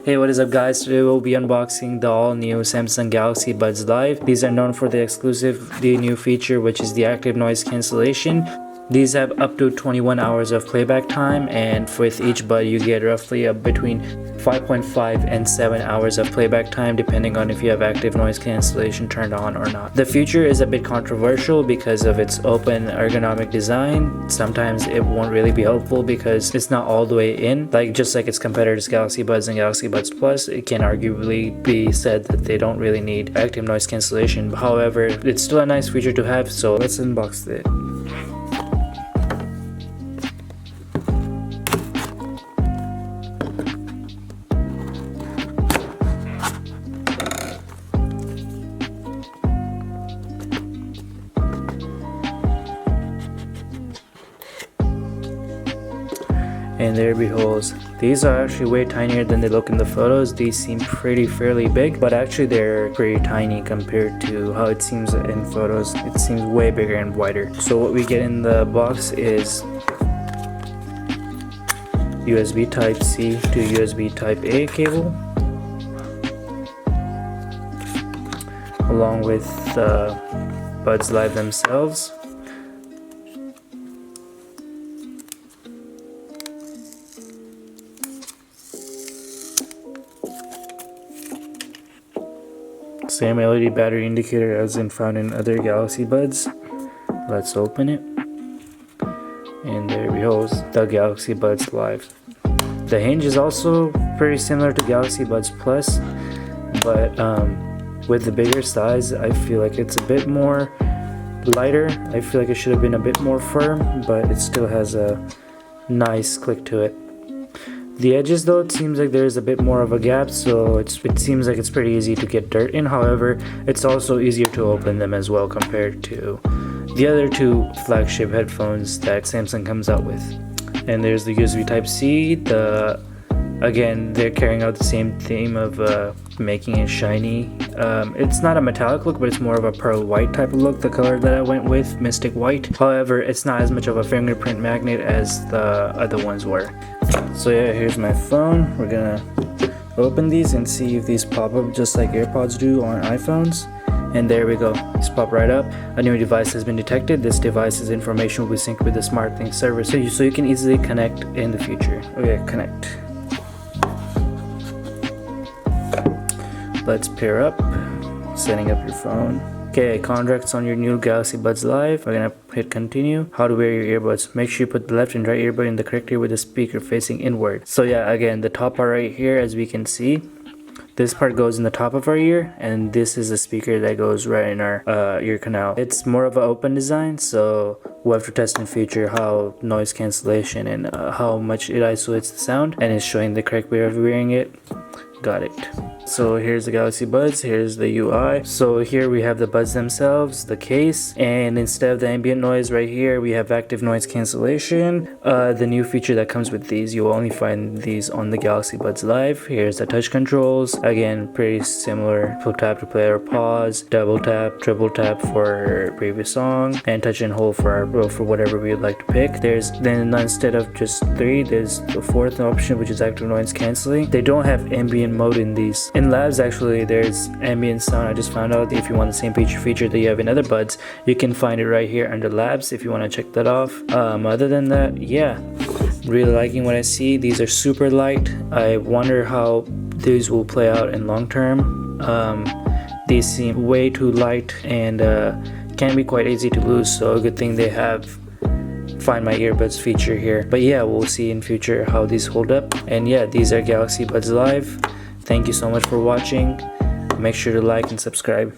Hey, what is up guys? Today we'll be unboxing the all new Samsung Galaxy Buds Live. These are known for the exclusively new feature, which is the active noise cancellation. These have up to 21 hours of playback time, and with each bud you get roughly between 5.5 and 7 hours of playback time, depending on if you have active noise cancellation turned on or not. The feature is a bit controversial because of its open ergonomic design. Sometimes it won't really be helpful because it's not all the way in. Just like its competitors Galaxy Buds and Galaxy Buds Plus, it can arguably be said that they don't really need active noise cancellation. However, it's still a nice feature to have, so let's unbox it. And there beholds. These are actually way tinier than they look in the photos. These seem fairly big, but actually they're pretty tiny compared to how it seems in photos. It seems way bigger and wider. So what we get in the box is USB Type-C to USB Type-A cable, along with the Buds Live themselves. Same LED battery indicator as found in other Galaxy Buds. Let's open it. And there we go, the Galaxy Buds Live. The hinge is also pretty similar to Galaxy Buds Plus, but with the bigger size, I feel like it's a bit more lighter. I feel like it should have been a bit more firm, but it still has a nice click to it. The edges though, it seems like there's a bit more of a gap, so it seems like it's pretty easy to get dirt in. However, it's also easier to open them as well compared to the other two flagship headphones that Samsung comes out with. And there's the USB Type-C. Again, they're carrying out the same theme of making it shiny. It's not a metallic look, but it's more of a pearl white type of look, the color that I went with, Mystic White. However, it's not as much of a fingerprint magnet as the other ones were. So yeah, here's my phone. We're gonna open these and see if these pop up just like AirPods do on iPhones. And there we go, it's popped right up. A new device has been detected. This device's information will be synced with the SmartEveryThang server so you can easily connect in the future. Okay, connect. Let's pair up, setting up your phone. Okay, contracts on your new Galaxy Buds Live. We're gonna hit continue. How to wear your earbuds. Make sure you put the left and right earbud in the correct ear with the speaker facing inward. So yeah, again, the top part right here, as we can see, this part goes in the top of our ear, and this is a speaker that goes right in our ear canal. It's more of an open design, so we'll have to test in future how noise cancellation and how much it isolates the sound, and it's showing the correct way of wearing it. Got it. So here's the Galaxy Buds, here's the UI. So here we have the buds themselves, the case, and instead of the ambient noise right here, we have active noise cancellation. The new feature that comes with these, you'll only find these on the Galaxy Buds Live. Here's the touch controls, again pretty similar. Full tap to play or pause, double tap, triple tap for previous song, and touch and hold for whatever we would like to pick. Then instead of just 3, there's the 4th option, which is active noise cancelling. They don't have ambient mode in these. In labs, actually, there's ambient sound. I just found out if you want the same feature that you have in other buds, you can find it right here under labs if you want to check that off. Other than that, yeah, really liking what I see. These are super light. I wonder how these will play out in long term. These seem way too light and can be quite easy to lose, so a good thing they have Find My Earbuds feature here. But yeah, we'll see in future how these hold up. And yeah, these are Galaxy Buds Live. Thank you so much for watching. Make sure to like and subscribe.